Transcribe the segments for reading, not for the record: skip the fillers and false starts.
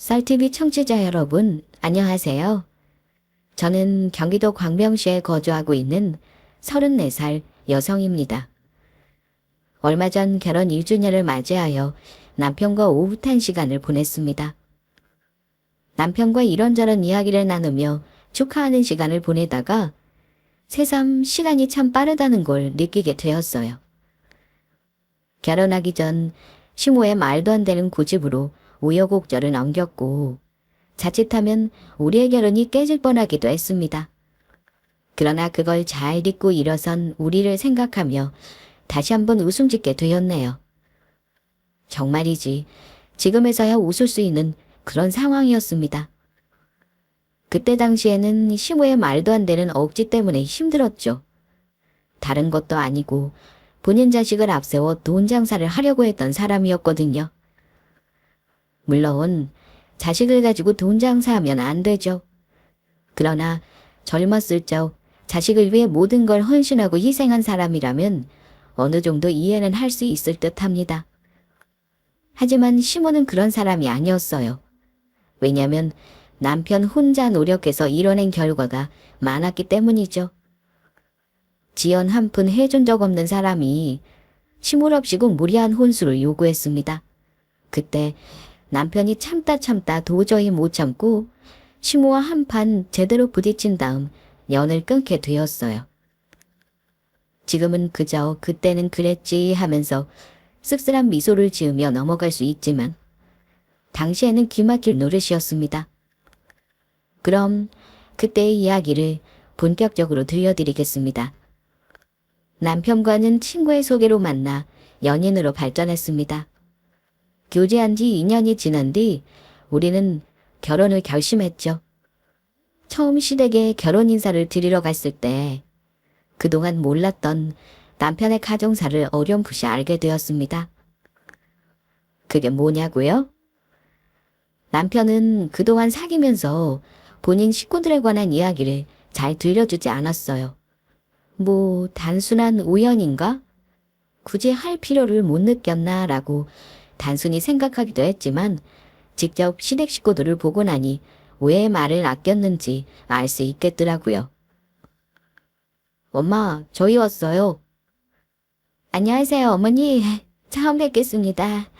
썰TV 청취자 여러분, 안녕하세요. 저는 경기도 광명시에 거주하고 있는 34살 여성입니다. 얼마 전 결혼 1주년을 맞이하여 남편과 오붓한 시간을 보냈습니다. 남편과 이런저런 이야기를 나누며 축하하는 시간을 보내다가 새삼 시간이 참 빠르다는 걸 느끼게 되었어요. 결혼하기 전 시모의 말도 안 되는 고집으로 우여곡절을 넘겼고 자칫하면 우리의 결혼이 깨질 뻔하기도 했습니다. 그러나 그걸 잘 딛고 일어선 우리를 생각하며 다시 한번 웃음 짓게 되었네요. 정말이지 지금에서야 웃을 수 있는 그런 상황이었습니다. 그때 당시에는 시모의 말도 안 되는 억지 때문에 힘들었죠. 다른 것도 아니고 본인 자식을 앞세워 돈 장사를 하려고 했던 사람이었거든요. 물론 자식을 가지고 돈 장사하면 안 되죠. 그러나 젊었을 적 자식을 위해 모든 걸 헌신하고 희생한 사람이라면 어느 정도 이해는 할 수 있을 듯 합니다. 하지만 시모는 그런 사람이 아니었어요. 왜냐면 남편 혼자 노력해서 이뤄낸 결과가 많았기 때문이죠. 지연 한 푼 해준 적 없는 사람이 시몰없이고 무리한 혼수를 요구했습니다. 그때 남편이 참다 도저히 못 참고 시모와 한판 제대로 부딪힌 다음 연을 끊게 되었어요. 지금은 그저 그때는 그랬지 하면서 씁쓸한 미소를 지으며 넘어갈 수 있지만 당시에는 기막힐 노릇이었습니다. 그럼 그때의 이야기를 본격적으로 들려드리겠습니다. 남편과는 친구의 소개로 만나 연인으로 발전했습니다. 교제한 지 2년이 지난 뒤 우리는 결혼을 결심했죠. 처음 시댁에 결혼 인사를 드리러 갔을 때 그동안 몰랐던 남편의 가정사를 어렴풋이 알게 되었습니다. 그게 뭐냐고요? 남편은 그동안 사귀면서 본인 식구들에 관한 이야기를 잘 들려주지 않았어요. 뭐 단순한 우연인가? 굳이 할 필요를 못 느꼈나 라고 단순히 생각하기도 했지만 직접 시댁 식구들을 보고 나니 왜 말을 아꼈는지 알 수 있겠더라고요. 엄마, 저희 왔어요. 안녕하세요, 어머니. 처음 뵙겠습니다.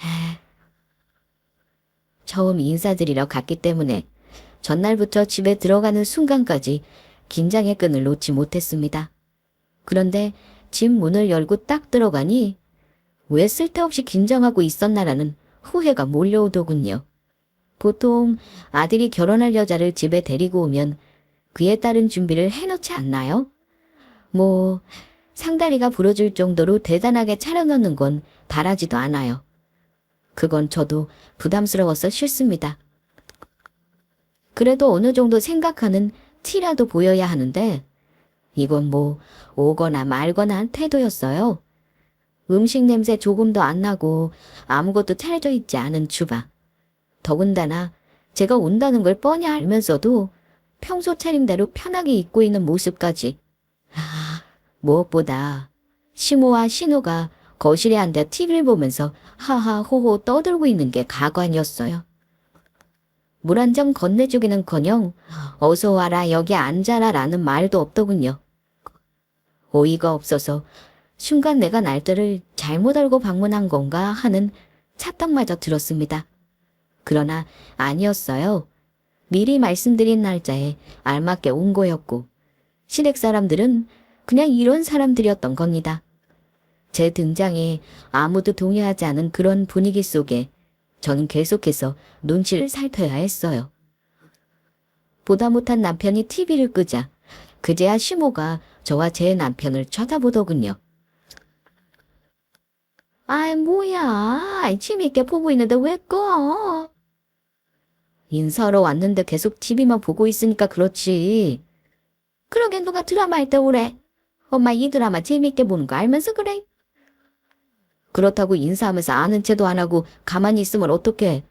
처음 인사드리러 갔기 때문에 전날부터 집에 들어가는 순간까지 긴장의 끈을 놓지 못했습니다. 그런데 집 문을 열고 딱 들어가니 왜 쓸데없이 긴장하고 있었나라는 후회가 몰려오더군요. 보통 아들이 결혼할 여자를 집에 데리고 오면 그에 따른 준비를 해놓지 않나요? 뭐 상다리가 부러질 정도로 대단하게 차려놓는 건 바라지도 않아요. 그건 저도 부담스러워서 싫습니다. 그래도 어느 정도 생각하는 티라도 보여야 하는데 이건 뭐 오거나 말거나 한 태도였어요. 음식 냄새 조금도 안 나고 아무것도 차려져 있지 않은 주방. 더군다나 제가 온다는 걸 뻔히 알면서도 평소 차림대로 편하게 입고 있는 모습까지. 무엇보다 시모와 신우가 거실에 앉아 TV를 보면서 하하호호 떠들고 있는 게 가관이었어요. 물 한 잔 건네주기는커녕 어서 와라 여기 앉아라 라는 말도 없더군요. 어이가 없어서 순간 내가 날짜를 잘못 알고 방문한 건가 하는 착각마저 들었습니다. 그러나 아니었어요. 미리 말씀드린 날짜에 알맞게 온 거였고 시댁 사람들은 그냥 이런 사람들이었던 겁니다. 제 등장에 아무도 동의하지 않은 그런 분위기 속에 저는 계속해서 눈치를 살펴야 했어요. 보다 못한 남편이 TV를 끄자 그제야 시모가 저와 제 남편을 쳐다보더군요. 아이 뭐야, 재밌게 보고 있는데 왜 꺼? 인사하러 왔는데 계속 TV만 보고 있으니까 그렇지. 그러게 누가 드라마 할 때 오래. 엄마 이 드라마 재밌게 보는 거 알면서 그래. 그렇다고 인사하면서 아는 체도 안 하고 가만히 있으면 어떡해.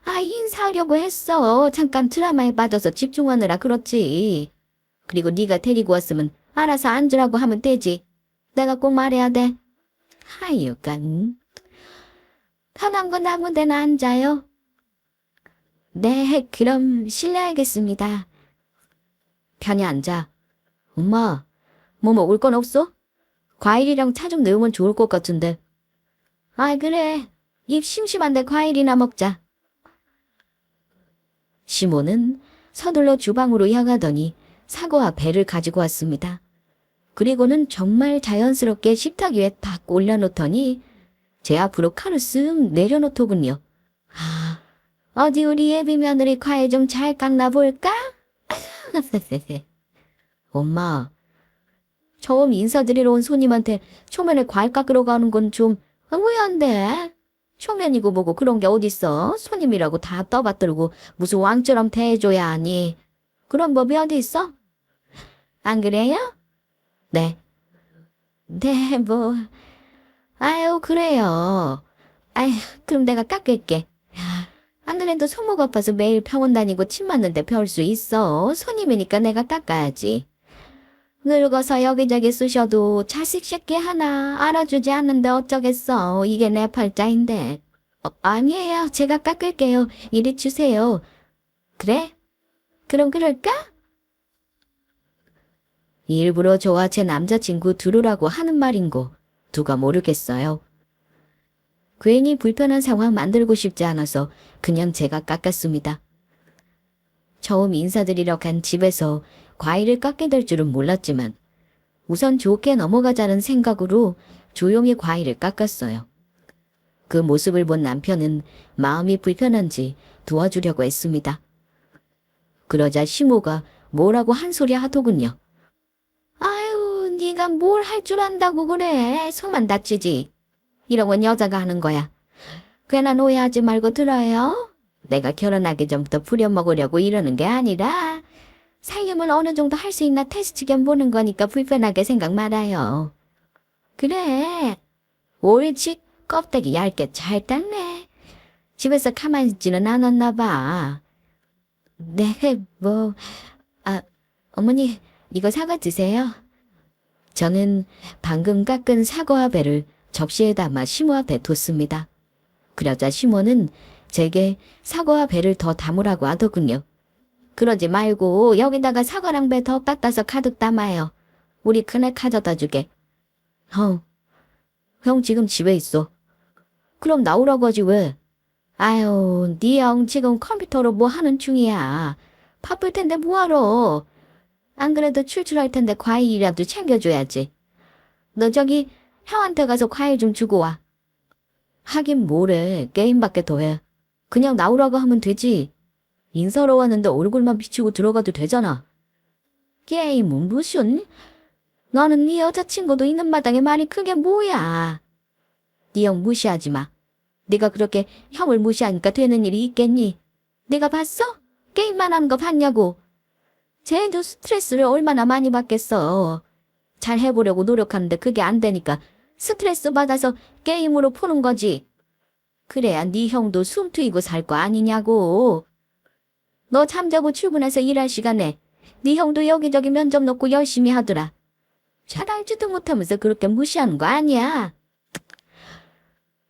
아, 인사하려고 했어. 잠깐 드라마에 빠져서 집중하느라 그렇지. 그리고 네가 데리고 왔으면 알아서 앉으라고 하면 되지. 내가 꼭 말해야 돼. 하여간 편한 건 아무 데나 앉아요. 네, 그럼 실례하겠습니다. 편히 앉아. 엄마, 뭐 먹을 건 없어? 과일이랑 차 좀 넣으면 좋을 것 같은데. 아, 그래. 입 심심한데 과일이나 먹자. 시모는 서둘러 주방으로 향하더니 사과와 배를 가지고 왔습니다. 그리고는 정말 자연스럽게 식탁 위에 탁 올려놓더니 제 앞으로 칼을 쓱 내려놓더군요. 아, 어디 우리 예비 며느리 과일 좀 잘 깎나 볼까? 엄마, 처음 인사드리러 온 손님한테 초면에 과일 깎으러 가는 건 좀 의외한데. 초면이고 뭐고 그런 게 어딨어. 손님이라고 다 떠받들고 무슨 왕처럼 대해줘야 하니. 그런 법이 어디 있어? 안 그래요? 네. 네, 뭐. 아유, 그래요. 아유, 그럼 내가 깎을게. 안 그래도 손목 아파서 매일 병원 다니고 침 맞는데 배울 수 있어. 손님이니까 내가 깎아야지. 늙어서 여기저기 쑤셔도 자식 새끼 하나 알아주지 않는데 어쩌겠어. 이게 내 팔자인데. 아니에요. 제가 깎을게요. 이리 주세요. 그래? 그럼 그럴까? 일부러 저와 제 남자친구 들으라고 하는 말인고 누가 모르겠어요. 괜히 불편한 상황 만들고 싶지 않아서 그냥 제가 깎았습니다. 처음 인사드리러 간 집에서 과일을 깎게 될 줄은 몰랐지만 우선 좋게 넘어가자는 생각으로 조용히 과일을 깎았어요. 그 모습을 본 남편은 마음이 불편한지 도와주려고 했습니다. 그러자 시모가 뭐라고 한 소리 하더군요. 아유, 네가 뭘 할 줄 안다고 그래. 손만 다치지. 이런 건 여자가 하는 거야. 괜한 오해하지 말고 들어요. 내가 결혼하기 전부터 부려먹으려고 이러는 게 아니라 살림을 어느 정도 할 수 있나 테스트 겸 보는 거니까 불편하게 생각 말아요. 그래. 옳지. 껍데기 얇게 잘 땄네. 집에서 가만히 있지는 않았나 봐. 네, 뭐, 어머니, 이거 사과 드세요. 저는 방금 깎은 사과와 배를 접시에 담아 시모 앞에 뒀습니다. 그러자 시모는 제게 사과와 배를 더 담으라고 하더군요. 그러지 말고 여기다가 사과랑 배 더 깎아서 가득 담아요. 우리 큰애 가져다 주게. 형 지금 집에 있어. 그럼 나오라고 하지 왜? 아유, 네 형 지금 컴퓨터로 뭐 하는 중이야. 바쁠 텐데 뭐하러. 안 그래도 출출할 텐데 과일이라도 챙겨줘야지. 너 저기 형한테 가서 과일 좀 주고 와. 하긴 뭐래. 게임밖에 더 해. 그냥 나오라고 하면 되지. 인사하러 왔는데 얼굴만 비추고 들어가도 되잖아. 게임은 무슨? 너는 네 여자친구도 있는 마당에 말이 크게 뭐야. 네 형 무시하지 마. 네가 그렇게 형을 무시하니까 되는 일이 있겠니? 네가 봤어? 게임만 하는 거 봤냐고. 쟤도 스트레스를 얼마나 많이 받겠어. 잘 해보려고 노력하는데 그게 안 되니까 스트레스 받아서 게임으로 푸는 거지. 그래야 네 형도 숨 트이고 살 거 아니냐고. 너 잠자고 출근해서 일할 시간에 네 형도 여기저기 면접 놓고 열심히 하더라. 잘 알지도 못하면서 그렇게 무시하는 거 아니야.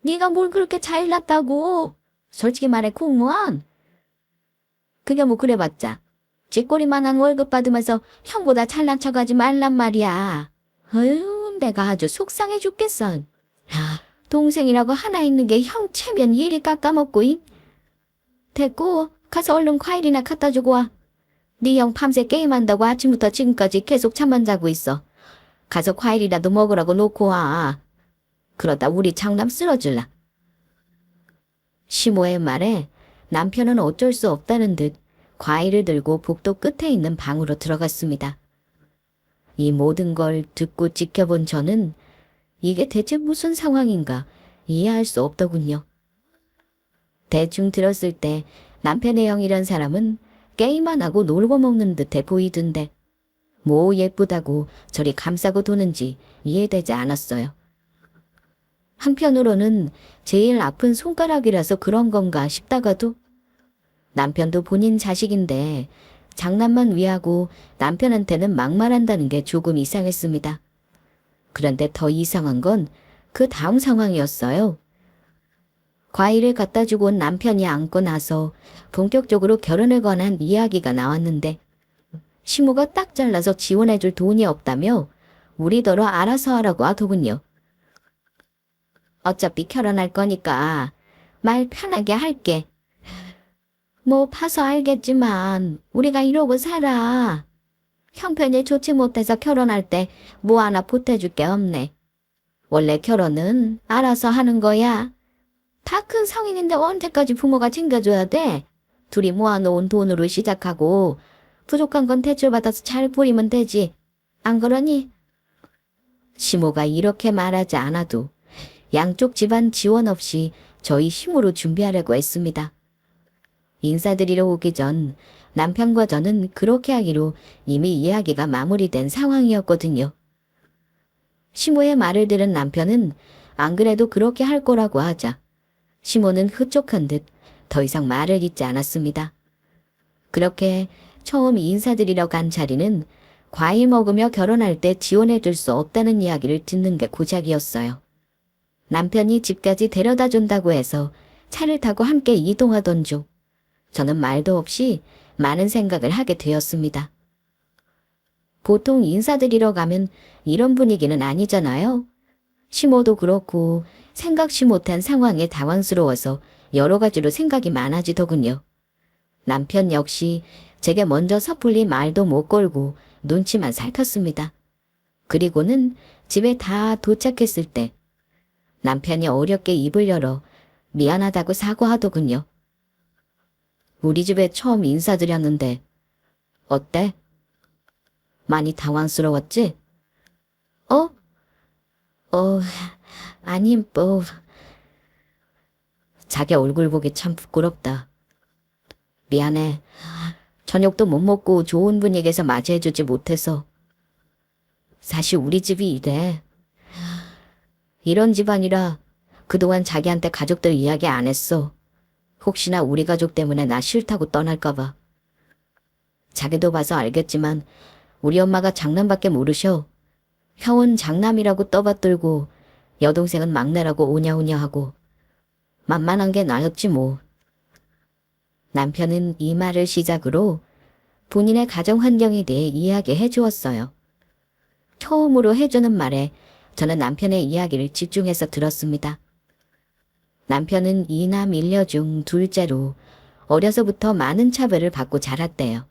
네가 뭘 그렇게 잘났다고. 솔직히 말해 공무원. 그게 뭐 그래봤자 쥐꼬리만한 월급 받으면서 형보다 잘난 척하지 말란 말이야. 어휴, 내가 아주 속상해 죽겠어. 동생이라고 하나 있는 게 형 체면 이리 깎아먹고. 됐고 가서 얼른 과일이나 갖다 주고 와. 네 형 밤새 게임한다고 아침부터 지금까지 계속 잠만 자고 있어. 가서 과일이라도 먹으라고 놓고 와. 그러다 우리 장남 쓰러질라. 시모의 말에 남편은 어쩔 수 없다는 듯 과일을 들고 복도 끝에 있는 방으로 들어갔습니다. 이 모든 걸 듣고 지켜본 저는 이게 대체 무슨 상황인가 이해할 수 없더군요. 대충 들었을 때 남편의 형이란 사람은 게임만 하고 놀고 먹는 듯해 보이던데 뭐 예쁘다고 저리 감싸고 도는지 이해되지 않았어요. 한편으로는 제일 아픈 손가락이라서 그런 건가 싶다가도 남편도 본인 자식인데 장난만 위하고 남편한테는 막말한다는 게 조금 이상했습니다. 그런데 더 이상한 건 그 다음 상황이었어요. 과일을 갖다 주고 온 남편이 앉고 나서 본격적으로 결혼을 권한 이야기가 나왔는데 시모가 딱 잘라서 지원해줄 돈이 없다며 우리더러 알아서 하라고 하더군요. 어차피 결혼할 거니까 말 편하게 할게. 뭐 봐서 알겠지만 우리가 이러고 살아. 형편이 좋지 못해서 결혼할 때 뭐 하나 보태줄 게 없네. 원래 결혼은 알아서 하는 거야. 다 큰 성인인데 언제까지 부모가 챙겨줘야 돼? 둘이 모아놓은 돈으로 시작하고 부족한 건 대출받아서 잘 부리면 되지. 안 그러니? 시모가 이렇게 말하지 않아도 양쪽 집안 지원 없이 저희 힘으로 준비하려고 했습니다. 인사드리러 오기 전 남편과 저는 그렇게 하기로 이미 이야기가 마무리된 상황이었거든요. 시모의 말을 들은 남편은 안 그래도 그렇게 할 거라고 하자 시모는 흡족한 듯 더 이상 말을 잇지 않았습니다. 그렇게 처음 인사드리러 간 자리는 과일 먹으며 결혼할 때 지원해 줄 수 없다는 이야기를 듣는 게 고작이었어요. 남편이 집까지 데려다 준다고 해서 차를 타고 함께 이동하던 중 저는 말도 없이 많은 생각을 하게 되었습니다. 보통 인사드리러 가면 이런 분위기는 아니잖아요. 시모도 그렇고 생각지 못한 상황에 당황스러워서 여러 가지로 생각이 많아지더군요. 남편 역시 제게 먼저 섣불리 말도 못 걸고 눈치만 살폈습니다. 그리고는 집에 다 도착했을 때 남편이 어렵게 입을 열어 미안하다고 사과하더군요. 우리 집에 처음 인사드렸는데 어때? 많이 당황스러웠지? 아니 뭐... 자기 얼굴 보기 참 부끄럽다. 미안해. 저녁도 못 먹고 좋은 분위기에서 맞이해주지 못해서. 사실 우리 집이 이래. 이런 집안이라 그동안 자기한테 가족들 이야기 안 했어. 혹시나 우리 가족 때문에 나 싫다고 떠날까봐. 자기도 봐서 알겠지만 우리 엄마가 장남밖에 모르셔. 형은 장남이라고 떠받들고 여동생은 막내라고 오냐오냐 하고 만만한 게 나였지 뭐. 남편은 이 말을 시작으로 본인의 가정 환경에 대해 이야기해 주었어요. 처음으로 해주는 말에 저는 남편의 이야기를 집중해서 들었습니다. 남편은 2남 1녀 중 둘째로 어려서부터 많은 차별을 받고 자랐대요.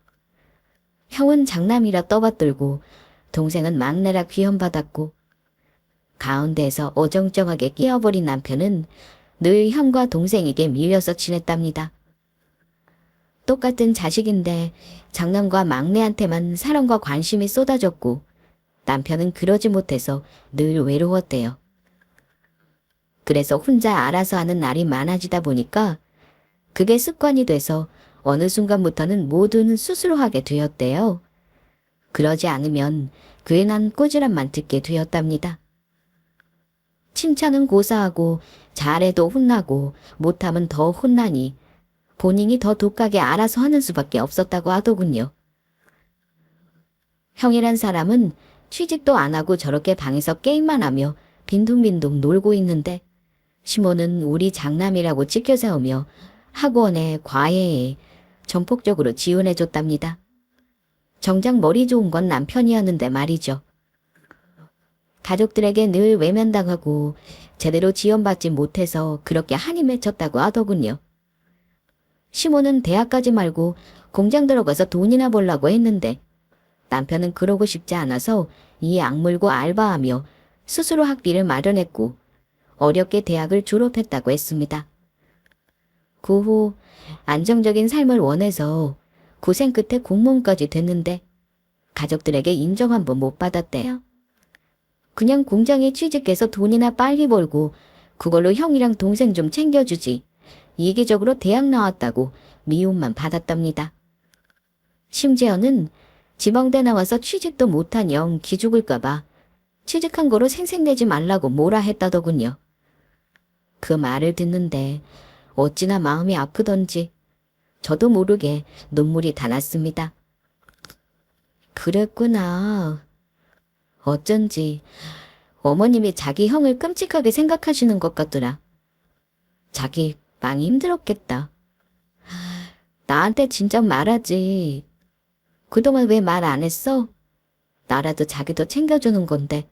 형은 장남이라 떠받들고 동생은 막내라 귀염받았고 가운데에서 어정쩡하게 끼어버린 남편은 늘 형과 동생에게 밀려서 지냈답니다. 똑같은 자식인데 장남과 막내한테만 사랑과 관심이 쏟아졌고 남편은 그러지 못해서 늘 외로웠대요. 그래서 혼자 알아서 하는 날이 많아지다 보니까 그게 습관이 돼서 어느 순간부터는 뭐든 스스로 하게 되었대요. 그러지 않으면 괜한 꼬지람만 듣게 되었답니다. 칭찬은 고사하고 잘해도 혼나고 못하면 더 혼나니 본인이 더 독하게 알아서 하는 수밖에 없었다고 하더군요. 형이란 사람은 취직도 안 하고 저렇게 방에서 게임만 하며 빈둥빈둥 놀고 있는데 시모는 우리 장남이라고 지켜 세우며 학원에 과외에 전폭적으로 지원해줬답니다. 정작 머리 좋은 건 남편이었는데 말이죠. 가족들에게 늘 외면당하고 제대로 지원받지 못해서 그렇게 한이 맺혔다고 하더군요. 시모는 대학까지 말고 공장 들어가서 돈이나 벌라고 했는데 남편은 그러고 싶지 않아서 이 악물고 알바하며 스스로 학비를 마련했고 어렵게 대학을 졸업했다고 했습니다. 그 후 안정적인 삶을 원해서 고생 끝에 공무원까지 됐는데 가족들에게 인정 한 번 못 받았대요. 그냥 공장에 취직해서 돈이나 빨리 벌고 그걸로 형이랑 동생 좀 챙겨주지. 이기적으로 대학 나왔다고 미움만 받았답니다. 심지어는 지방대 나와서 취직도 못한 영 기죽을까봐 취직한 거로 생색내지 말라고 뭐라 했다더군요. 그 말을 듣는데 어찌나 마음이 아프던지 저도 모르게 눈물이 다 났습니다. 그랬구나. 어쩐지 어머님이 자기 형을 끔찍하게 생각하시는 것 같더라. 자기 많이 힘들었겠다. 나한테 진작 말하지. 그동안 왜 말 안 했어? 나라도 자기도 챙겨주는 건데.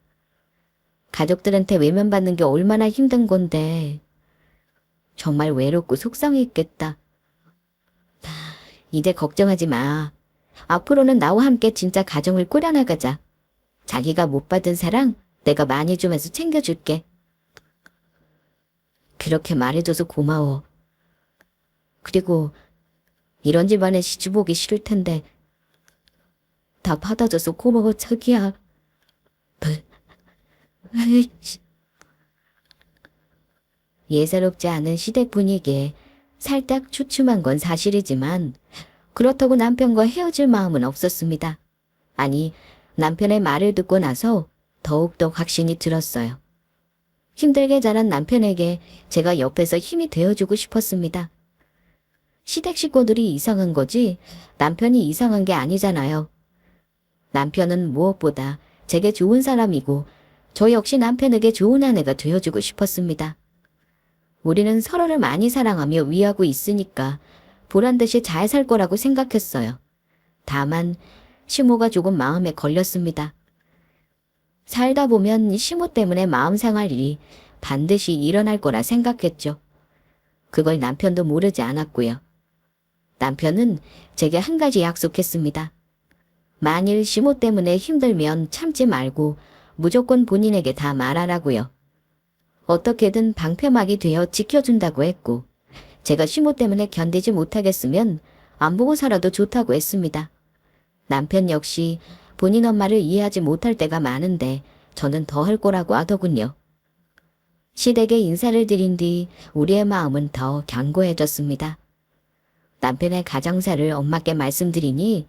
가족들한테 외면받는 게 얼마나 힘든 건데. 정말 외롭고 속상했겠다. 이제 걱정하지 마. 앞으로는 나와 함께 진짜 가정을 꾸려나가자. 자기가 못 받은 사랑 내가 많이 주면서 챙겨줄게. 그렇게 말해줘서 고마워. 그리고 이런 집안에 시집 오기 싫을 텐데 다 받아줘서 고마워 자기야. 으이씨. 예사롭지 않은 시댁 분위기에 살짝 주춤한 건 사실이지만 그렇다고 남편과 헤어질 마음은 없었습니다. 아니, 남편의 말을 듣고 나서 더욱더 확신이 들었어요. 힘들게 자란 남편에게 제가 옆에서 힘이 되어주고 싶었습니다. 시댁 식구들이 이상한 거지 남편이 이상한 게 아니잖아요. 남편은 무엇보다 제게 좋은 사람이고 저 역시 남편에게 좋은 아내가 되어주고 싶었습니다. 우리는 서로를 많이 사랑하며 위하고 있으니까 보란듯이 잘 살 거라고 생각했어요. 다만 시모가 조금 마음에 걸렸습니다. 살다 보면 시모 때문에 마음 상할 일이 반드시 일어날 거라 생각했죠. 그걸 남편도 모르지 않았고요. 남편은 제게 한 가지 약속했습니다. 만일 시모 때문에 힘들면 참지 말고 무조건 본인에게 다 말하라고요. 어떻게든 방패막이 되어 지켜준다고 했고 제가 시모 때문에 견디지 못하겠으면 안 보고 살아도 좋다고 했습니다. 남편 역시 본인 엄마를 이해하지 못할 때가 많은데 저는 더 할 거라고 하더군요. 시댁에 인사를 드린 뒤 우리의 마음은 더 견고해졌습니다. 남편의 가정사를 엄마께 말씀드리니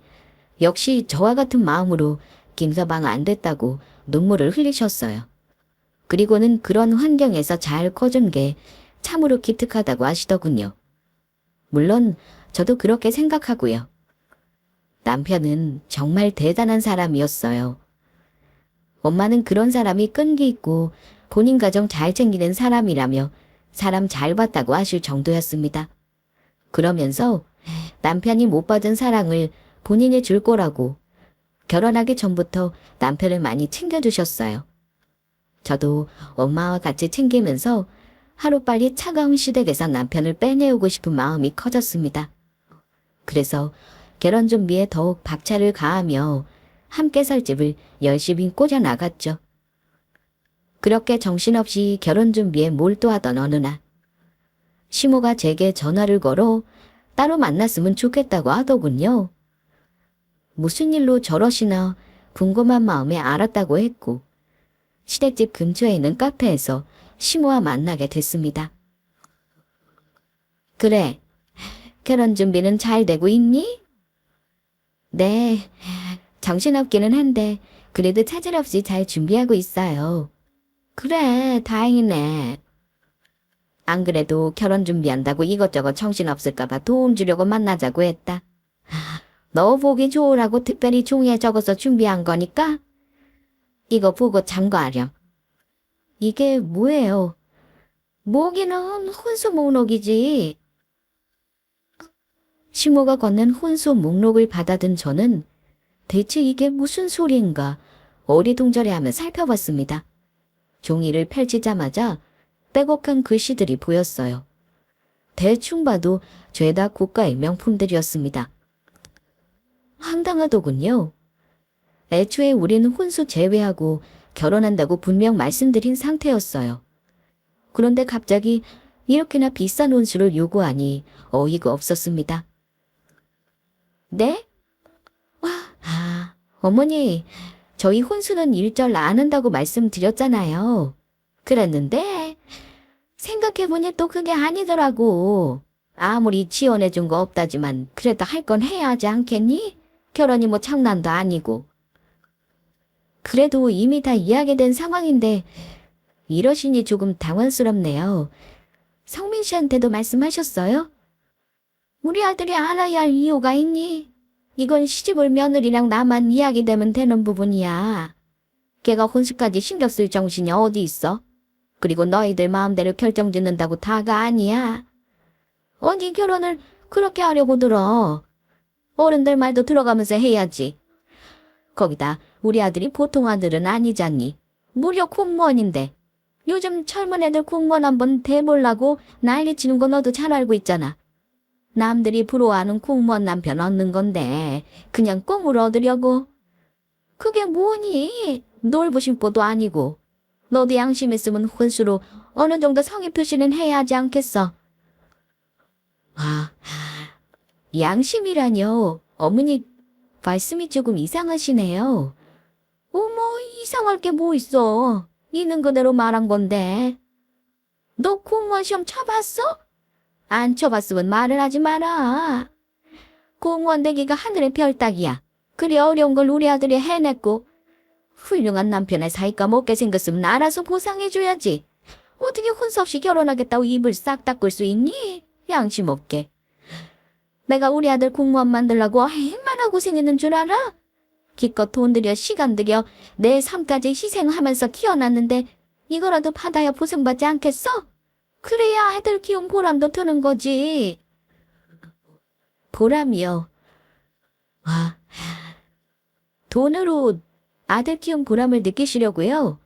역시 저와 같은 마음으로 김서방 안 됐다고 눈물을 흘리셨어요. 그리고는 그런 환경에서 잘 커준 게 참으로 기특하다고 하시더군요. 물론 저도 그렇게 생각하고요. 남편은 정말 대단한 사람이었어요. 엄마는 그런 사람이 끈기 있고 본인 가정 잘 챙기는 사람이라며 사람 잘 봤다고 하실 정도였습니다. 그러면서 남편이 못 받은 사랑을 본인이 줄 거라고 결혼하기 전부터 남편을 많이 챙겨주셨어요. 저도 엄마와 같이 챙기면서 하루빨리 차가운 시댁에서 남편을 빼내오고 싶은 마음이 커졌습니다. 그래서 결혼 준비에 더욱 박차를 가하며 함께 살 집을 열심히 꾸려 나갔죠. 그렇게 정신없이 결혼 준비에 몰두하던 어느 날 시모가 제게 전화를 걸어 따로 만났으면 좋겠다고 하더군요. 무슨 일로 저러시나 궁금한 마음에 알았다고 했고 시댁집 근처에 있는 카페에서 시모와 만나게 됐습니다. 그래, 결혼 준비는 잘 되고 있니? 네, 정신없기는 한데 그래도 차질 없이 잘 준비하고 있어요. 그래, 다행이네. 안 그래도 결혼 준비한다고 이것저것 정신없을까봐 도움 주려고 만나자고 했다. 너 보기 좋으라고 특별히 종이에 적어서 준비한 거니까 이거 보고 참고하렴. 이게 뭐예요? 모기는 혼수 목록이지. 시모가 건넨 혼수 목록을 받아든 저는 대체 이게 무슨 소리인가 어리둥절해하며 살펴봤습니다. 종이를 펼치자마자 빼곡한 글씨들이 보였어요. 대충 봐도 죄다 고가의 명품들이었습니다. 황당하더군요. 애초에 우린 혼수 제외하고 결혼한다고 분명 말씀드린 상태였어요. 그런데 갑자기 이렇게나 비싼 혼수를 요구하니 어이가 없었습니다. 네? 어머니, 저희 혼수는 일절 안 한다고 말씀드렸잖아요. 그랬는데 생각해보니 또 그게 아니더라고. 아무리 지원해준 거 없다지만 그래도 할 건 해야 하지 않겠니? 결혼이 뭐 장난도 아니고. 그래도 이미 다 이야기된 상황인데 이러시니 조금 당황스럽네요. 성민 씨한테도 말씀하셨어요? 우리 아들이 알아야 할 이유가 있니? 이건 시집올 며느리랑 나만 이야기되면 되는 부분이야. 걔가 혼수까지 신경 쓸 정신이 어디 있어? 그리고 너희들 마음대로 결정 짓는다고 다가 아니야. 어디 결혼을 그렇게 하려고 들어. 어른들 말도 들어가면서 해야지. 거기다 우리 아들이 보통 아들은 아니잖니. 무려 공무원인데. 요즘 젊은 애들 공무원 한번 돼보려고 난리치는 거 너도 잘 알고 있잖아. 남들이 부러워하는 공무원 남편 얻는 건데 그냥 꽁으로 얻으려고. 그게 뭐니? 놀부심보도 아니고. 너도 양심 있으면 혼수로 어느 정도 성의 표시는 해야 하지 않겠어? 아, 양심이라뇨. 어머니 말씀이 조금 이상하시네요. 어머, 이상할 게 뭐 있어. 있는 그대로 말한 건데. 너 공무원 시험 쳐봤어? 안 쳐봤으면 말을 하지 마라. 공무원 되기가 하늘의 별 따기야. 그리 어려운 걸 우리 아들이 해냈고 훌륭한 남편의 사이가 먹게 생겼으면 알아서 보상해줘야지. 어떻게 혼수 없이 결혼하겠다고 입을 싹 닦을 수 있니? 양심 없게. 내가 우리 아들 공무원 만들라고 얼마나 고생했는 줄 알아? 기껏 돈 들여 시간 들여 내 삶까지 희생하면서 키워놨는데 이거라도 받아야 보상받지 않겠어? 그래야 아들 키운 보람도 드는 거지. 보람이요? 아, 돈으로 아들 키운 보람을 느끼시려고요?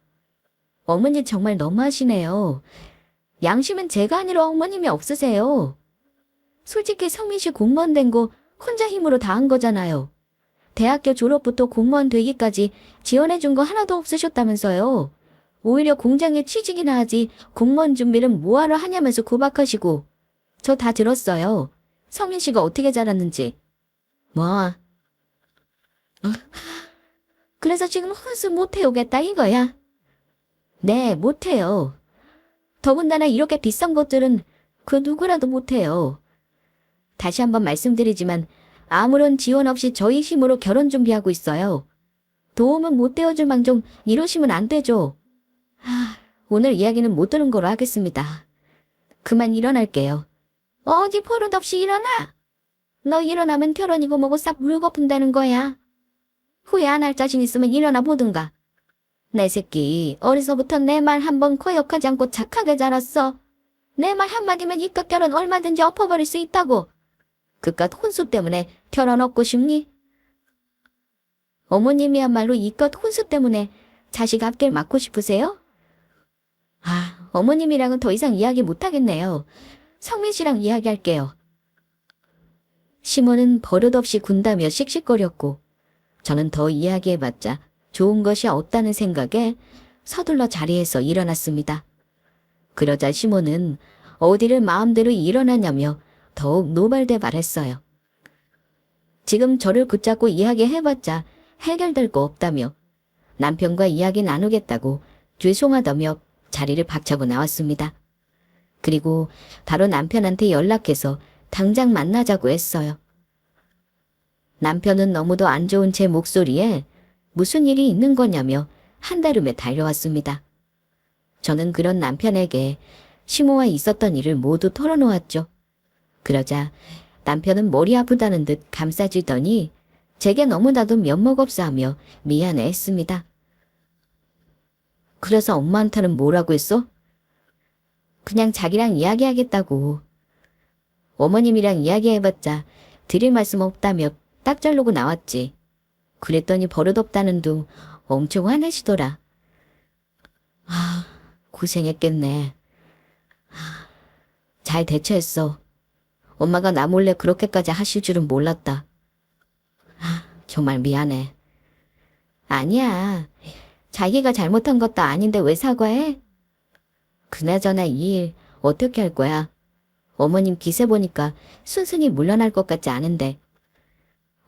어머니 정말 너무하시네요. 양심은 제가 아니라 어머님이 없으세요. 솔직히 성민 씨 공무원 된 거 혼자 힘으로 다 한 거잖아요. 대학교 졸업부터 공무원 되기까지 지원해준 거 하나도 없으셨다면서요. 오히려 공장에 취직이나 하지 공무원 준비는 뭐하러 하냐면서 구박하시고. 저 다 들었어요. 성민 씨가 어떻게 자랐는지. 뭐? 그래서 지금 혼수 못 해오겠다 이거야? 네, 못해요. 더군다나 이렇게 비싼 것들은 그 누구라도 못해요. 다시 한번 말씀드리지만 아무런 지원 없이 저희 힘으로 결혼 준비하고 있어요. 도움은 못 되어줄 망정 이러시면 안 되죠. 오늘 이야기는 못 들은 거로 하겠습니다. 그만 일어날게요. 어디 버릇없이 일어나. 너 일어나면 결혼이고 뭐고 싹 물거푼다는 거야. 후회 안 할 자신 있으면 일어나 보든가. 내 새끼 어려서부터 내 말 한 번 거역하지 않고 착하게 자랐어. 내 말 한마디면 이깟 결혼 얼마든지 엎어버릴 수 있다고. 그깟 혼수 때문에 결혼 얻고 싶니? 어머님이야말로 이깟 혼수 때문에 자식 앞길 막고 싶으세요? 어머님이랑은 더 이상 이야기 못하겠네요. 성민 씨랑 이야기할게요. 시몬은 버릇없이 군다며 씩씩거렸고 저는 더 이야기해봤자 좋은 것이 없다는 생각에 서둘러 자리에서 일어났습니다. 그러자 시몬은 어디를 마음대로 일어나냐며 더욱 노발대발했어요. 지금 저를 붙잡고 이야기해봤자 해결될 거 없다며 남편과 이야기 나누겠다고 죄송하다며 자리를 박차고 나왔습니다. 그리고 바로 남편한테 연락해서 당장 만나자고 했어요. 남편은 너무도 안 좋은 제 목소리에 무슨 일이 있는 거냐며 한달음에 달려왔습니다. 저는 그런 남편에게 시모와 있었던 일을 모두 털어놓았죠. 그러자 남편은 머리 아프다는 듯 감싸주더니 제게 너무나도 면목없어 하며 미안해 했습니다. 그래서 엄마한테는 뭐라고 했어? 그냥 자기랑 이야기하겠다고. 어머님이랑 이야기해봤자 드릴 말씀 없다며 딱 자르고 나왔지. 그랬더니 버릇없다는 둥 엄청 화내시더라. 고생했겠네. 잘 대처했어. 엄마가 나 몰래 그렇게까지 하실 줄은 몰랐다. 정말 미안해. 아니야. 자기가 잘못한 것도 아닌데 왜 사과해? 그나저나 이 일 어떻게 할 거야? 어머님 기세 보니까 순순히 물러날 것 같지 않은데.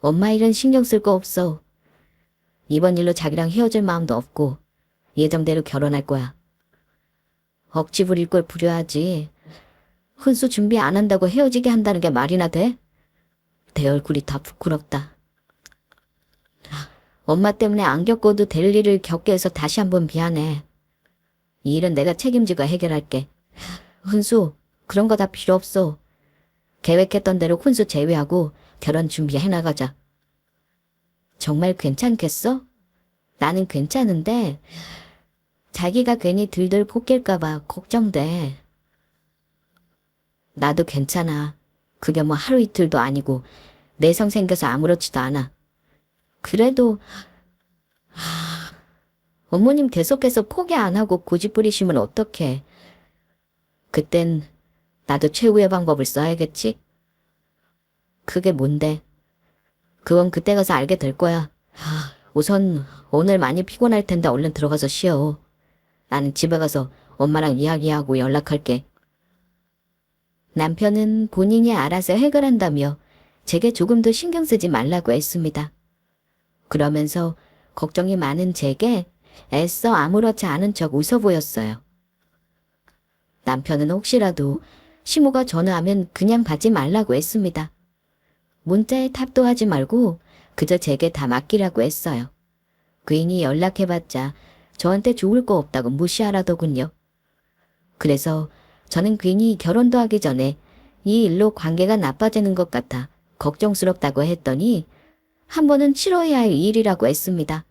엄마 일은 신경 쓸 거 없어. 이번 일로 자기랑 헤어질 마음도 없고 예정대로 결혼할 거야. 억지 부릴 걸 부려야지. 혼수 준비 안 한다고 헤어지게 한다는 게 말이나 돼? 내 얼굴이 다 부끄럽다. 엄마 때문에 안 겪어도 될 일을 겪게 해서 다시 한번 미안해. 이 일은 내가 책임지고 해결할게. 혼수 그런 거 다 필요 없어. 계획했던 대로 혼수 제외하고 결혼 준비해 나가자. 정말 괜찮겠어? 나는 괜찮은데 자기가 괜히 들들 볶일까봐 걱정돼. 나도 괜찮아. 그게 뭐 하루 이틀도 아니고 내성 생겨서 아무렇지도 않아. 그래도 어머님 계속해서 포기 안 하고 고집 부리시면 어떡해. 그땐 나도 최후의 방법을 써야겠지? 그게 뭔데? 그건 그때 가서 알게 될 거야. 우선 오늘 많이 피곤할 텐데 얼른 들어가서 쉬어. 나는 집에 가서 엄마랑 이야기하고 연락할게. 남편은 본인이 알아서 해결한다며 제게 조금 더 신경 쓰지 말라고 했습니다. 그러면서 걱정이 많은 제게 애써 아무렇지 않은 척 웃어 보였어요. 남편은 혹시라도 시모가 전화하면 그냥 받지 말라고 했습니다. 문자에 탑도 하지 말고 그저 제게 다 맡기라고 했어요. 괜히 연락해봤자 저한테 좋을 거 없다고 무시하라더군요. 그래서 저는 괜히 결혼도 하기 전에 이 일로 관계가 나빠지는 것 같아 걱정스럽다고 했더니 한 번은 치러야 할 일이라고 했습니다.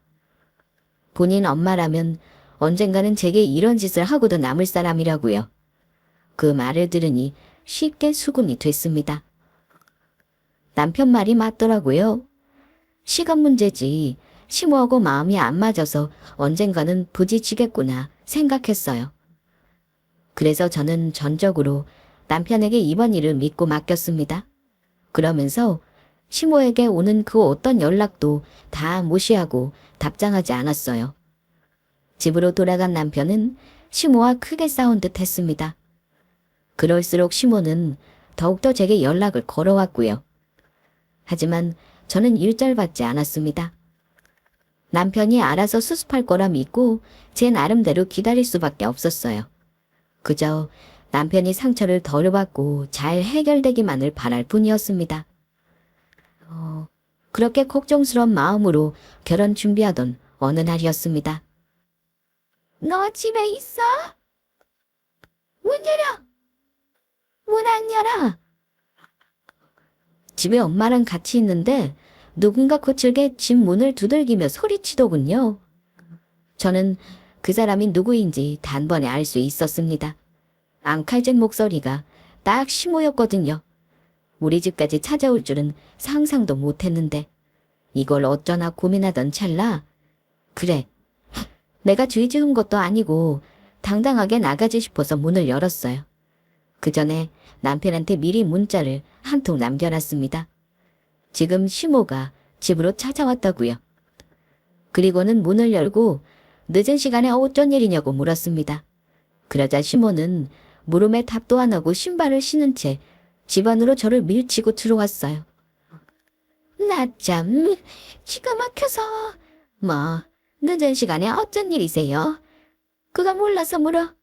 본인 엄마라면 언젠가는 제게 이런 짓을 하고도 남을 사람이라고요. 그 말을 들으니 쉽게 수긍이 됐습니다. 남편 말이 맞더라고요. 시간 문제지 시모하고 마음이 안 맞아서 언젠가는 부딪히겠구나 생각했어요. 그래서 저는 전적으로 남편에게 이번 일을 믿고 맡겼습니다. 그러면서 시모에게 오는 그 어떤 연락도 다 무시하고 답장하지 않았어요. 집으로 돌아간 남편은 시모와 크게 싸운 듯 했습니다. 그럴수록 시모는 더욱더 제게 연락을 걸어왔고요. 하지만 저는 일절받지 않았습니다. 남편이 알아서 수습할 거라 믿고 제 나름대로 기다릴 수밖에 없었어요. 그저 남편이 상처를 덜 받고 잘 해결되기만을 바랄 뿐이었습니다. 그렇게 걱정스러운 마음으로 결혼 준비하던 어느 날이었습니다. 너 집에 있어? 문 열어! 문 안 열어! 집에 엄마랑 같이 있는데 누군가 거칠게 집 문을 두들기며 소리치더군요. 저는 그 사람이 누구인지 단번에 알 수 있었습니다. 앙칼진 목소리가 딱 시모였거든요. 우리 집까지 찾아올 줄은 상상도 못했는데 이걸 어쩌나 고민하던 찰나 그래, 내가 죄 지은 것도 아니고 당당하게 나가지 싶어서 문을 열었어요. 그 전에 남편한테 미리 문자를 한 통 남겨놨습니다. 지금 시모가 집으로 찾아왔다고요. 그리고는 문을 열고 늦은 시간에 어쩐 일이냐고 물었습니다. 그러자 시모는 물음에 답도 안 하고 신발을 신은 채 집 안으로 저를 밀치고 들어왔어요. 나 참 기가 막혀서. 뭐 늦은 시간에 어쩐 일이세요? 그가 몰라서 물어.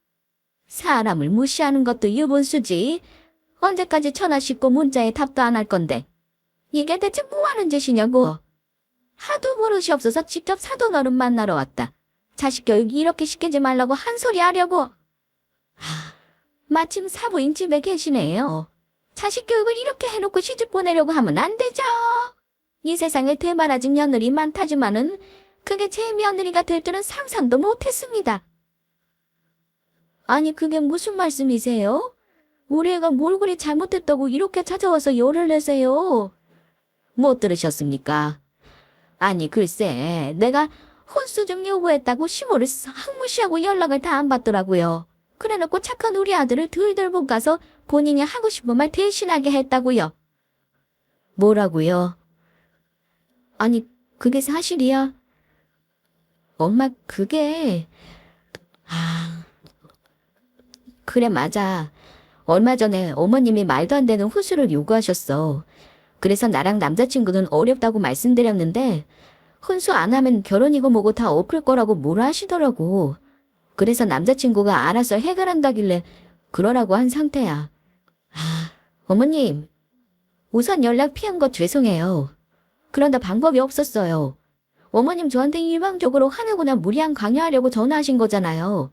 사람을 무시하는 것도 유분수지. 언제까지 전화 씻고 문자에 답도 안 할 건데. 이게 대체 뭐 하는 짓이냐고. 하도 버릇이 없어서 직접 사돈 어른 만나러 왔다. 자식 교육 이렇게 시키지 말라고 한 소리 하려고. 마침 사부인 집에 계시네요. 자식 교육을 이렇게 해놓고 시집 보내려고 하면 안 되죠. 이 세상에 대바라진 며느리 많다지만은 그게 제 며느리가 될 줄은 상상도 못했습니다. 아니 그게 무슨 말씀이세요? 우리 애가 뭘 그리 잘못했다고 이렇게 찾아와서 열을 내세요. 못 들으셨습니까? 아니 글쎄 내가 혼수좀 요구했다고 시모를 싹 무시하고 연락을 다 안 받더라고요. 그래놓고 착한 우리 아들을 들들 볶아서 본인이 하고 싶은 말 대신하게 했다고요. 뭐라고요? 아니 그게 사실이야. 엄마 그게... 그래 맞아. 얼마 전에 어머님이 말도 안 되는 후수를 요구하셨어. 그래서 나랑 남자친구는 어렵다고 말씀드렸는데 혼수 안 하면 결혼이고 뭐고 다 엎을 거라고 뭐라 하시더라고. 그래서 남자친구가 알아서 해결한다길래 그러라고 한 상태야. 어머님, 우선 연락 피한 거 죄송해요. 그런데 방법이 없었어요. 어머님 저한테 일방적으로 화내거나 무리한 강요하려고 전화하신 거잖아요.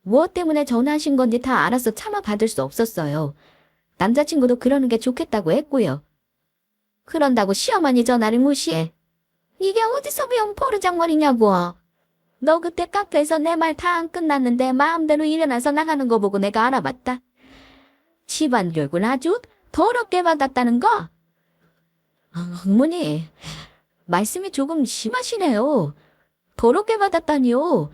무엇 때문에 전화하신 건지 다 알아서 참아받을 수 없었어요. 남자친구도 그러는 게 좋겠다고 했고요. 그런다고 시어머니 전화를 무시해. 이게 어디서 배운 버르장머리냐고. 너 그때 카페에서 내 말 다 안 끝났는데 마음대로 일어나서 나가는 거 보고 내가 알아봤다. 집안 교육은 아주 더럽게 받았다는 거? 어머니, 말씀이 조금 심하시네요. 더럽게 받았다니요.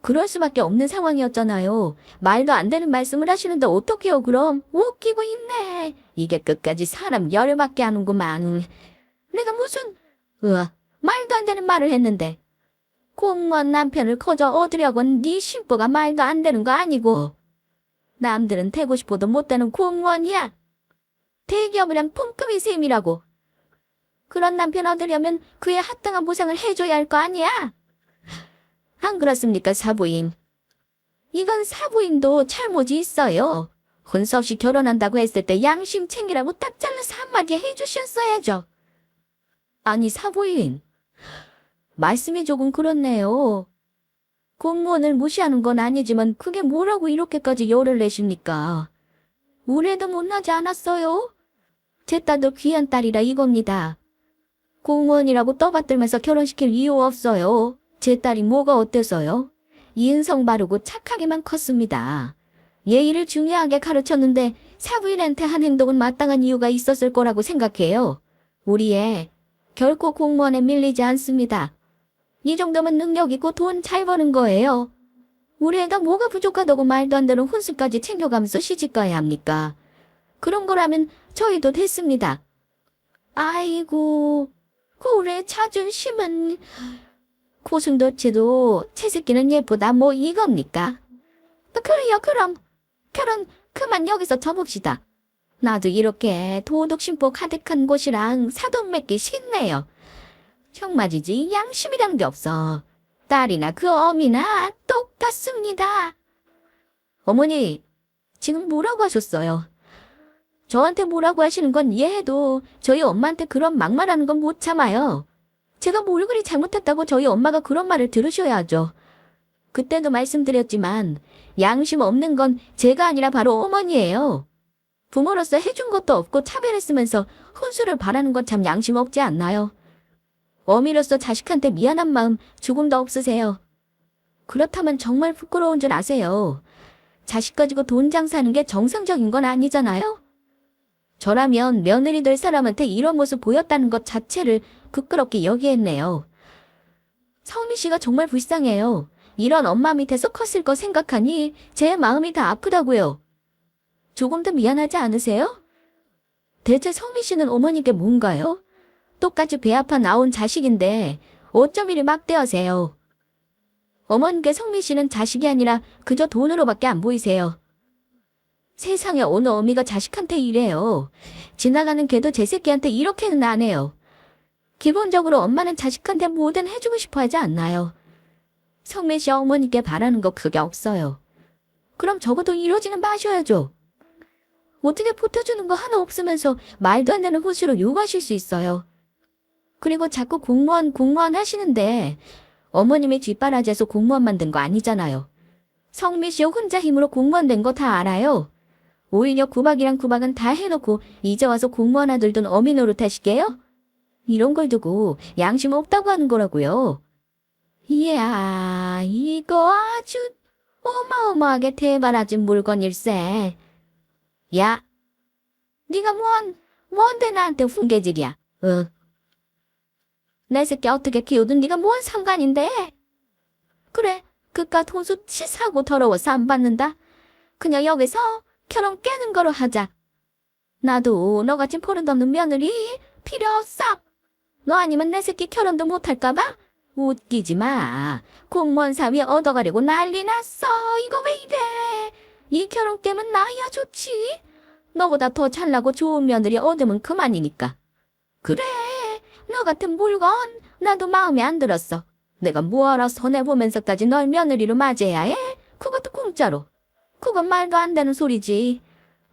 그럴 수밖에 없는 상황이었잖아요. 말도 안 되는 말씀을 하시는데 어떡해요 그럼? 웃기고 있네. 이게 끝까지 사람 열받게 하는구만. 내가 무슨 말도 안 되는 말을 했는데. 공무원 남편을 거저 얻으려고는 네 신부가 말도 안 되는 거 아니고. 남들은 되고 싶어도 못 되는 공무원이야. 대기업이란 품급이 셈이라고. 그런 남편 얻으려면 그의 합당한 보상을 해줘야 할 거 아니야? 안 그렇습니까, 사부인? 이건 사부인도 잘못이 있어요. 혼수 없이 결혼한다고 했을 때 양심 챙기라고 딱 잘라서 한마디 해주셨어야죠. 아니, 사부인. 말씀이 조금 그렇네요. 공무원을 무시하는 건 아니지만 그게 뭐라고 이렇게까지 열을 내십니까? 우레도 못나지 않았어요? 제 딸도 귀한 딸이라 이겁니다. 공무원이라고 떠받들면서 결혼시킬 이유 없어요. 제 딸이 뭐가 어때서요? 인성 바르고 착하게만 컸습니다. 예의를 중요하게 가르쳤는데 사부인한테 한 행동은 마땅한 이유가 있었을 거라고 생각해요. 우리 애 결코 공무원에 밀리지 않습니다. 이 정도면 능력 있고 돈 잘 버는 거예요. 우리 애가 뭐가 부족하다고 말도 안 되는 혼수까지 챙겨가면서 시집가야 합니까? 그런 거라면 저희도 됐습니다. 아이고, 그 우리 애 자존심은... 고슴도치도 채새끼는 예쁘다 뭐 이겁니까? 그래요 그럼 결혼 그만 여기서 접읍시다. 나도 이렇게 도덕심보 가득한 곳이랑 사돈 맺기 싫네요. 정말이지 양심이란 게 없어. 딸이나 그 어미나 똑같습니다. 어머니 지금 뭐라고 하셨어요? 저한테 뭐라고 하시는 건 이해해도 저희 엄마한테 그런 막말하는 건 못 참아요. 제가 뭘 그리 잘못했다고 저희 엄마가 그런 말을 들으셔야죠. 그때도 말씀드렸지만 양심 없는 건 제가 아니라 바로 어머니예요. 부모로서 해준 것도 없고 차별했으면서 혼수를 바라는 건 참 양심 없지 않나요? 어미로서 자식한테 미안한 마음 조금도 없으세요. 그렇다면 정말 부끄러운 줄 아세요. 자식 가지고 돈 장사하는 게 정상적인 건 아니잖아요? 저라면 며느리 될 사람한테 이런 모습 보였다는 것 자체를 부끄럽게 여기했네요. 성미 씨가 정말 불쌍해요. 이런 엄마 밑에서 컸을 거 생각하니 제 마음이 다 아프다고요. 조금 더 미안하지 않으세요? 대체 성미 씨는 어머니께 뭔가요? 똑같이 배 아파 나온 자식인데 어쩜 이리 막대하세요? 어머니께 성미 씨는 자식이 아니라 그저 돈으로밖에 안 보이세요. 세상에 어느 어미가 자식한테 이래요. 지나가는 개도 제 새끼한테 이렇게는 안 해요. 기본적으로 엄마는 자식한테 뭐든 해주고 싶어 하지 않나요? 성매 씨 어머니께 바라는 거 그게 없어요. 그럼 적어도 이러지는 마셔야죠. 어떻게 보태주는 거 하나 없으면서 말도 안 되는 호수로 요구하실 수 있어요. 그리고 자꾸 공무원 하시는데 어머님이 뒷바라지에서 공무원 만든 거 아니잖아요. 성미 씨 혼자 힘으로 공무원 된 거 다 알아요. 오히려 구박이랑 구박은 다 해놓고 이제 와서 공무원 아들 둔 어미 노릇하시게요? 이런 걸 두고 양심 없다고 하는 거라고요. 이야, 이거 아주 어마어마하게 대바라진 물건일세. 야, 네가 뭔데 나한테 훈계질이야? 내 새끼 어떻게 키우든 네가 뭔 상관인데? 그래, 그깟 혼수 치사하고 더러워서 안 받는다. 그냥 여기서 결혼 깨는 거로 하자. 나도 너같이 버릇없는 며느리 필요 없어. 너 아니면 내 새끼 결혼도 못할까봐? 웃기지 마. 공무원 사위 얻어가려고 난리 났어. 이거 왜 이래? 이 결혼 깨면 나야 좋지. 너보다 더 잘나고 좋은 며느리 얻으면 그만이니까. 그래, 너 같은 물건 나도 마음에 안 들었어. 내가 뭐하러 손해보면서까지 널 며느리로 맞이해야 해? 그것도 공짜로. 그건 말도 안 되는 소리지.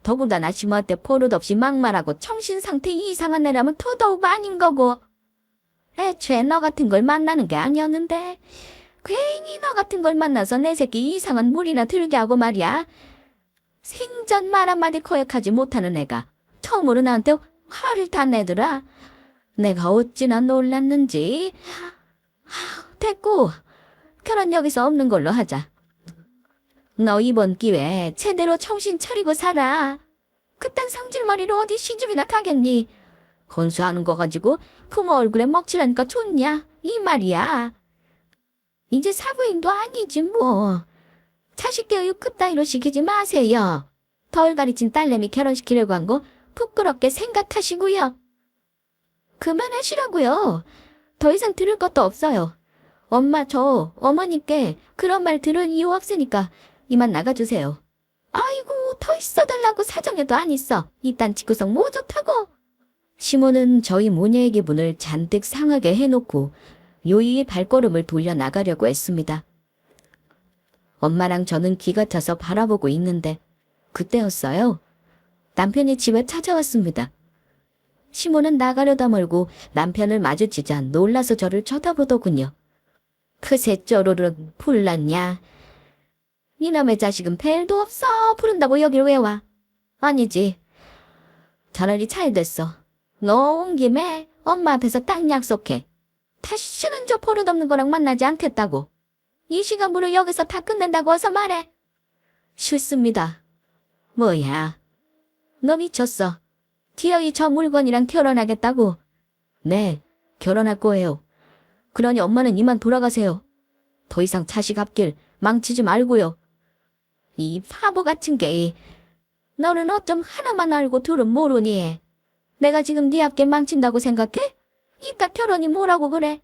더군다나 심한테 버릇없이 막말하고 정신상태 이상한 애라면 더더욱 아닌 거고. 애초에 너 같은 걸 만나는 게 아니었는데 괜히 너 같은 걸 만나서 내 새끼 이상한 물이나 들게 하고 말이야. 생전 말 한마디 거역하지 못하는 애가 처음으로 나한테 화를 다 내더라. 내가 어찌나 놀랐는지. 됐고 결혼 여기서 없는 걸로 하자. 너 이번 기회에 제대로 정신 차리고 살아. 그딴 성질머리로 어디 시집이나 가겠니? 혼수하는 거 가지고 부모 얼굴에 먹칠하니까 좋냐? 이 말이야. 이제 사부인도 아니지 뭐. 자식 교육 그따위로 시키지 마세요. 덜 가르친 딸내미 결혼시키려고 한 거 부끄럽게 생각하시고요. 그만하시라고요. 더 이상 들을 것도 없어요. 엄마 저 어머니께 그런 말 들을 이유 없으니까 이만 나가주세요. 아이고 더 있어달라고 사정해도 안 있어. 이딴 지구성 뭐 좋다고. 시모는 저희 모녀의 기분을 잔뜩 상하게 해놓고 요이의 발걸음을 돌려 나가려고 했습니다. 엄마랑 저는 기가 차서 바라보고 있는데 그때였어요. 남편이 집에 찾아왔습니다. 시모는 나가려다 말고 남편을 마주치자 놀라서 저를 쳐다보더군요. 그새 쪼르륵 불났냐? 이놈의 자식은 벨도 없어 부른다고 여길 왜 와? 아니지. 차라리 잘 됐어. 너 온 김에 엄마 앞에서 딱 약속해. 다시는 저 버릇없는 거랑 만나지 않겠다고. 이 시간으로 여기서 다 끝낸다고 어서 말해. 싫습니다. 뭐야? 너 미쳤어. 기어이 저 물건이랑 결혼하겠다고? 네, 결혼할 거예요. 그러니 엄마는 이만 돌아가세요. 더 이상 자식 앞길 망치지 말고요. 이 바보 같은 게 너는 어쩜 하나만 알고 둘은 모르니? 내가 지금 네 앞길 망친다고 생각해? 이깟 결혼이 뭐라고 그래?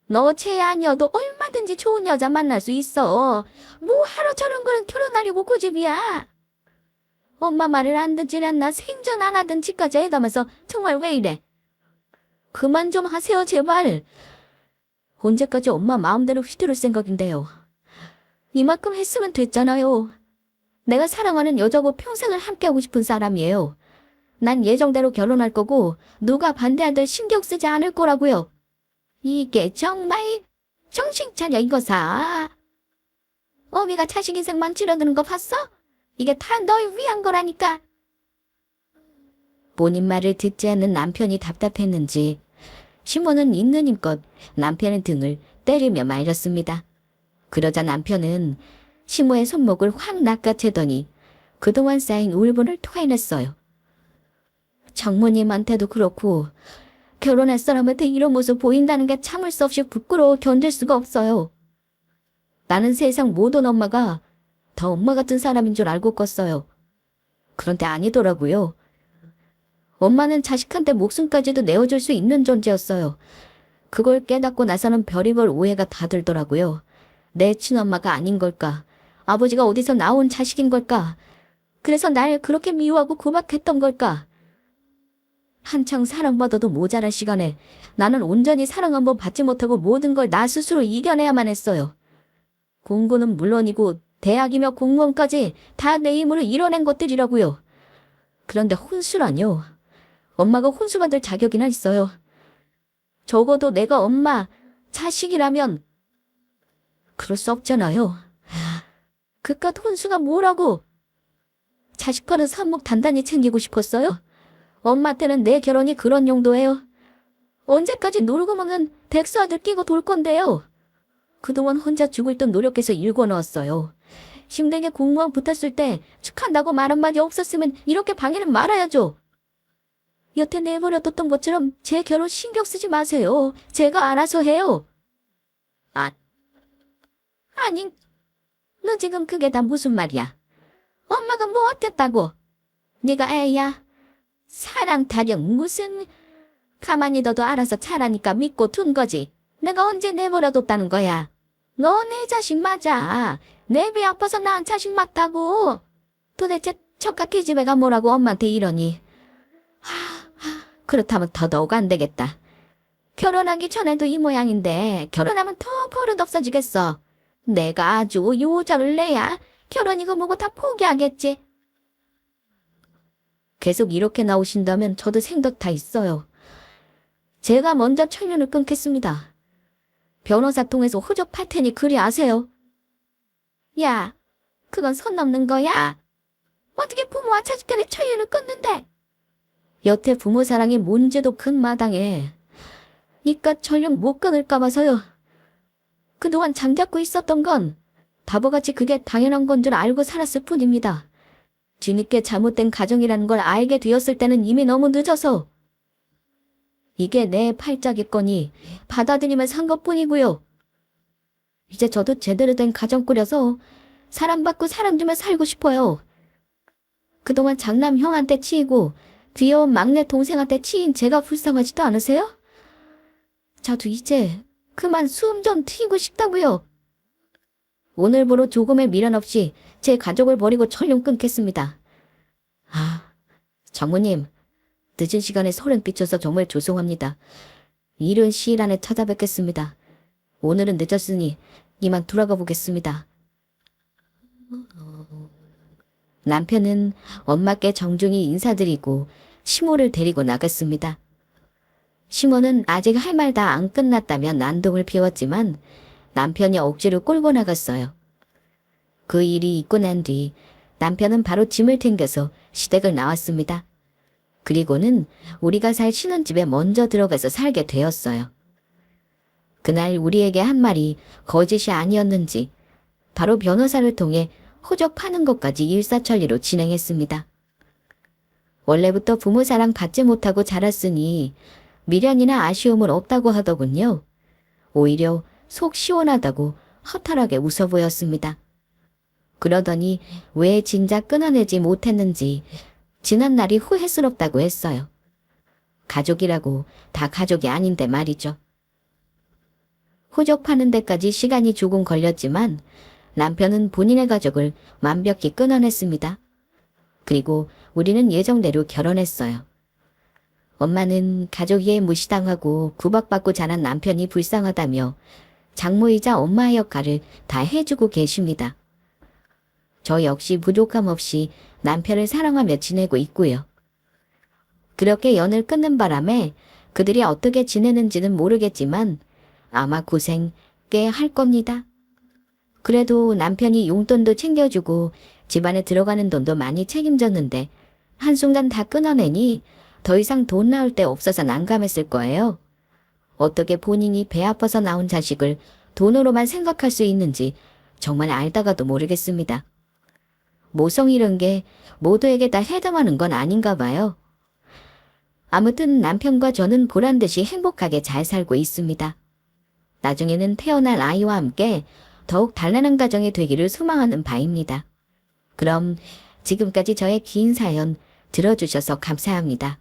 너 쟤 아니어도 얼마든지 좋은 여자 만날 수 있어. 뭐 하루 저런 거는 결혼하려고 고집이야. 엄마 말을 안 듣질 않나 생전 안 하던 짓까지 해가면서 정말 왜 이래? 그만 좀 하세요 제발. 언제까지 엄마 마음대로 휘두를 생각인데요. 이만큼 했으면 됐잖아요. 내가 사랑하는 여자고 평생을 함께하고 싶은 사람이에요. 난 예정대로 결혼할 거고 누가 반대하든 신경 쓰지 않을 거라고요. 이게 정말 정신 차려 이거사. 어미가 자식 인생 망치려드는 거 봤어? 이게 다 널 위한 거라니까. 본인 말을 듣지 않는 남편이 답답했는지 시모는 있는 힘껏 남편의 등을 때리며 말렸습니다. 그러자 남편은 시모의 손목을 확 낚아채더니 그동안 쌓인 울분을 토해냈어요. 장모님한테도 그렇고 결혼할 사람한테 이런 모습 보인다는 게 참을 수 없이 부끄러워 견딜 수가 없어요. 나는 세상 모든 엄마가 다 엄마 같은 사람인 줄 알고 껐어요. 그런데 아니더라고요. 엄마는 자식한테 목숨까지도 내어줄 수 있는 존재였어요. 그걸 깨닫고 나서는 별의별 오해가 다 들더라고요. 내 친엄마가 아닌 걸까? 아버지가 어디서 나온 자식인 걸까? 그래서 날 그렇게 미워하고 구박했던 걸까? 한창 사랑받아도 모자랄 시간에 나는 온전히 사랑 한번 받지 못하고 모든 걸 나 스스로 이겨내야만 했어요. 공부는 물론이고 대학이며 공무원까지 다 내 힘으로 이뤄낸 것들이라고요. 그런데 혼수라뇨. 엄마가 혼수받을 자격이나 있어요. 적어도 내가 엄마, 자식이라면 그럴 수 없잖아요. 그깟 혼수가 뭐라고. 자식과는 삽목 단단히 챙기고 싶었어요. 엄마한테는 내 결혼이 그런 용도예요. 언제까지 놀고 먹는 백수아들 끼고 돌 건데요. 그동안 혼자 죽을 듯 노력해서 일궈 넣었어요. 힘들게 공무원 붙었을 때 축한다고 말 한마디 없었으면 이렇게 방해는 말아야죠. 여태 내버려뒀던 것처럼 제 결혼 신경 쓰지 마세요. 제가 알아서 해요. 아니, 너 지금 그게 다 무슨 말이야? 엄마가 뭐 어땠다고? 네가 애야? 사랑 타령 무슨. 가만히 둬도 알아서 차라니까 믿고 둔 거지. 내가 언제 내버려뒀다는 거야. 너 내 자식 맞아. 내 배 아파서 낳은 자식 맞다고. 도대체 저깟 기집애가 뭐라고 엄마한테 이러니. 그렇다면 더더욱 안 되겠다. 결혼하기 전에도 이 모양인데 결혼하면 더 버릇 없어지겠어. 내가 아주 요절을 내야 결혼이고 뭐고 다 포기하겠지. 계속 이렇게 나오신다면 저도 생각 다 있어요. 제가 먼저 천륜을 끊겠습니다. 변호사 통해서 호적팔 테니 그리 아세요. 야, 그건 선 넘는 거야. 어떻게 부모와 자식 간에 천륜을 끊는데. 여태 부모 사랑이 문제도 큰 마당에 이깟 천륜 못 끊을까 봐서요. 그동안 잠자고 있었던 건 바보같이 그게 당연한 건 줄 알고 살았을 뿐입니다. 뒤늦게 잘못된 가정이라는 걸 알게 되었을 때는 이미 너무 늦어서 이게 내 팔자기거니 받아들이면 산 것뿐이고요. 이제 저도 제대로 된 가정 꾸려서 사랑받고 사랑 주며 살고 싶어요. 그동안 장남 형한테 치이고 귀여운 막내 동생한테 치인 제가 불쌍하지도 않으세요? 저도 이제 그만 숨 좀 튀고 싶다고요. 오늘부로 조금의 미련 없이 제 가족을 버리고 철륜 끊겠습니다. 장모님, 늦은 시간에 소름 끼쳐서 정말 죄송합니다. 이른 시일 안에 찾아뵙겠습니다. 오늘은 늦었으니 이만 돌아가 보겠습니다. 남편은 엄마께 정중히 인사드리고 시모를 데리고 나갔습니다. 시모는 아직 할 말 다 안 끝났다며 난동을 피웠지만 남편이 억지로 끌고 나갔어요. 그 일이 있고 난 뒤 남편은 바로 짐을 챙겨서 시댁을 나왔습니다. 그리고는 우리가 살 신혼집에 먼저 들어가서 살게 되었어요. 그날 우리에게 한 말이 거짓이 아니었는지 바로 변호사를 통해 호적 파는 것까지 일사천리로 진행했습니다. 원래부터 부모 사랑 받지 못하고 자랐으니 미련이나 아쉬움은 없다고 하더군요. 오히려 속 시원하다고 허탈하게 웃어 보였습니다. 그러더니 왜 진작 끊어내지 못했는지 지난 날이 후회스럽다고 했어요. 가족이라고 다 가족이 아닌데 말이죠. 호적 파는 데까지 시간이 조금 걸렸지만 남편은 본인의 가족을 완벽히 끊어냈습니다. 그리고 우리는 예정대로 결혼했어요. 엄마는 가족이에 무시당하고 구박받고 자란 남편이 불쌍하다며 장모이자 엄마의 역할을 다 해주고 계십니다. 저 역시 부족함 없이 남편을 사랑하며 지내고 있고요. 그렇게 연을 끊는 바람에 그들이 어떻게 지내는지는 모르겠지만 아마 고생 꽤 할 겁니다. 그래도 남편이 용돈도 챙겨주고 집안에 들어가는 돈도 많이 책임졌는데 한순간 다 끊어내니 더 이상 돈 나올 데 없어서 난감했을 거예요. 어떻게 본인이 배 아파서 나온 자식을 돈으로만 생각할 수 있는지 정말 알다가도 모르겠습니다. 모성이란 게 모두에게 다 해당하는 건 아닌가 봐요. 아무튼 남편과 저는 보란듯이 행복하게 잘 살고 있습니다. 나중에는 태어날 아이와 함께 더욱 단란한 가정이 되기를 소망하는 바입니다. 그럼 지금까지 저의 긴 사연 들어주셔서 감사합니다.